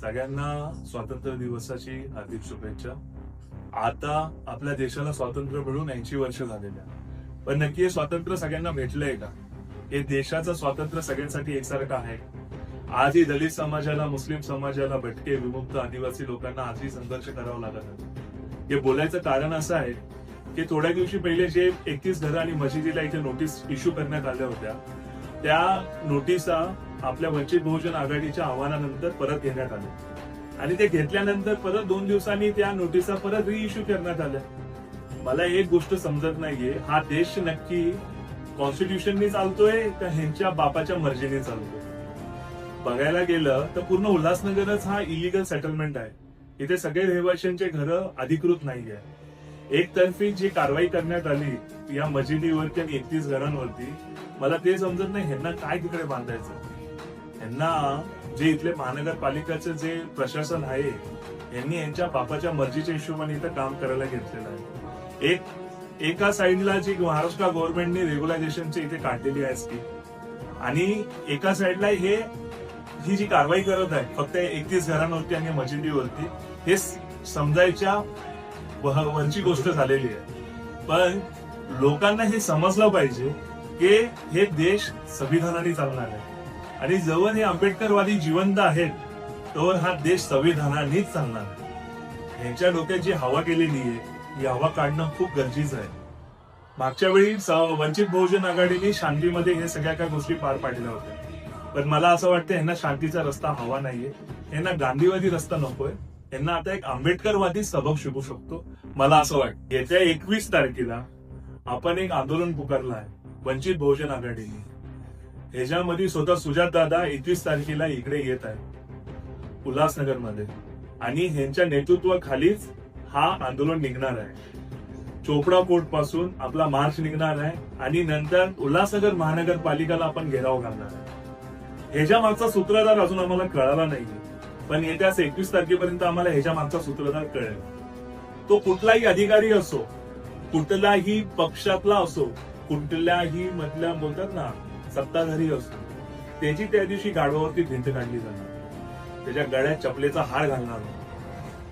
सगळ्यांना स्वातंत्र्य दिवसाची हार्दिक शुभेच्छा. आता आपल्या देशाला स्वातंत्र्य मिळून 80 वर्ष झालेल्या, पण नक्की हे स्वातंत्र्य सगळ्यांना भेटलंय का? हे देशाचं स्वातंत्र्य सगळ्यांसाठी एकसारखं आहे? आजही दलित समाजाला, मुस्लिम समाजाला, भटके, विमुक्त, आदिवासी लोकांना आजही संघर्ष करावा लागत आहे. हे बोलायचं कारण असं आहे की थोड्या दिवशी पहिले जे 31 घरं आणि मशिदीला इथे नोटीस इश्यू करण्यात आल्या होत्या, त्या नोटिसा आपल्या वंचित बहुजन आघाडीच्या आव्हानानंतर परत घेण्यात आल्या आणि ते घेतल्यानंतर परत 2 दिवसांनी त्या नोटिसा परत रिइश्यू करण्यात आल्या. मला एक गोष्ट समजत नाहीये, हा देश नक्की कॉन्स्टिट्यूशननी चालतोय का ह्यांच्या बापाच्या मर्जीने चालतोय? बघायला गेलं तर पूर्ण उल्हासनगरच हा इलिगल सेटलमेंट आहे. इथे सगळे रहिवाशांचे घरं अधिकृत नाहीये. एकतर्फी जी कारवाई करण्यात आली या मशिदीवरती आणि 31 घरांवरती, मला ते समजत नाही ह्यांना काय तिकडे बांधायचं. ह्यांना जे इथले महानगरपालिकाचे जे प्रशासन आहे, यांनी यांच्या बापाच्या मर्जीच्या हिशोबाने इथं काम करायला घेतलेलं आहे. एका साइडला जी महाराष्ट्र गव्हर्नमेंटने रेग्युलायझेशनची इथे काढलेली आहे स्कीम, आणि एका साइडला ही जी कारवाई करत आहे फक्त 31 घरांवरती आणि मशिदीवरती, हे समजायच्या वरची गोष्ट झालेली आहे. पण लोकांना हे समजलं पाहिजे की हे देश संविधानाने चालणार आहे आणि जवळ हे आंबेडकरवादी जिवंत आहेत तोवर हा देश संविधानानेच चालणार आहे. ह्यांच्या डोक्यात जी हवा केलेली आहे, ही हवा काढणं खूप गरजेचं आहे. मागच्या वेळी वंचित बहुजन आघाडीने शांतीमध्ये हे सगळ्या काही गोष्टी पार पाडल्या होत्या, पण मला असं वाटतं यांना शांतीचा रस्ता हवा नाहीये, यांना गांधीवादी रस्ता नकोय. यांना आता एक आंबेडकरवादी सबक शिकू शकतो, मला असं वाटतं. येत्या 21 तारखेला आपण एक आंदोलन पुकारलं आहे वंचित बहुजन आघाडीने. ह्याच्यामध्ये स्वतः सुजात दादा 21 तारखेला इकडे येत आहे उल्हासनगरमध्ये, आणि ह्यांच्या नेतृत्वाखालीच हा आंदोलन निघणार आहे. चोपडा कोर्ट पासून आपला मार्च निघणार आहे आणि नंतर उल्हासनगर महानगरपालिकाला आपण घेराव घालणार आहे. ह्याच्या मागचा सूत्रधार अजून आम्हाला कळाला नाहीये, पण येत्या 21 तारखेपर्यंत आम्हाला ह्याच्या मागचा सूत्रधार कळेल. तो कुठलाही अधिकारी असो, कुठलाही पक्षातला असो, कुठल्याही मधल्या बोलतात ना सत्ताधारी असो, त्याची त्या दिवशी गाढवावरती भिंत काढली जाणार, त्याच्या गळ्यात चपलेचा हार घालणार.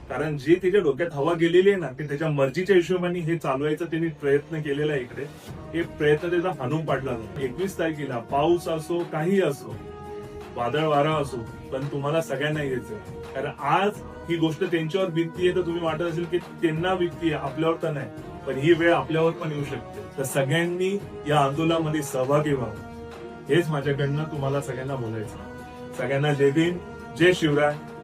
कारण जे त्याच्या डोक्यात हवा गेलेली आहे ना, ते त्याच्या मर्जीच्या हिशोबाने हे चालवायचा त्यांनी प्रयत्न केलेला आहे. इकडे हे प्रयत्न त्याचा हाणून पाडला जातो. 21 तारखेला पाऊस असो, काही असो, वादळ वारा असो, पण तुम्हाला सगळ्यांना यायचं. कारण आज ही गोष्ट त्यांच्यावर बिकतीये तर तुम्ही वाटत असेल की त्यांना बिकतीये, आपल्यावर तर नाही, पण ही वेळ आपल्यावर पण येऊ शकते. तर सगळ्यांनी या आंदोलनामध्ये सहभागी व्हावं, हेच माझ्याकडनं तुम्हाला सगळ्यांना बोलायचं. सगळ्यांना जय भीम, जय शिवराय.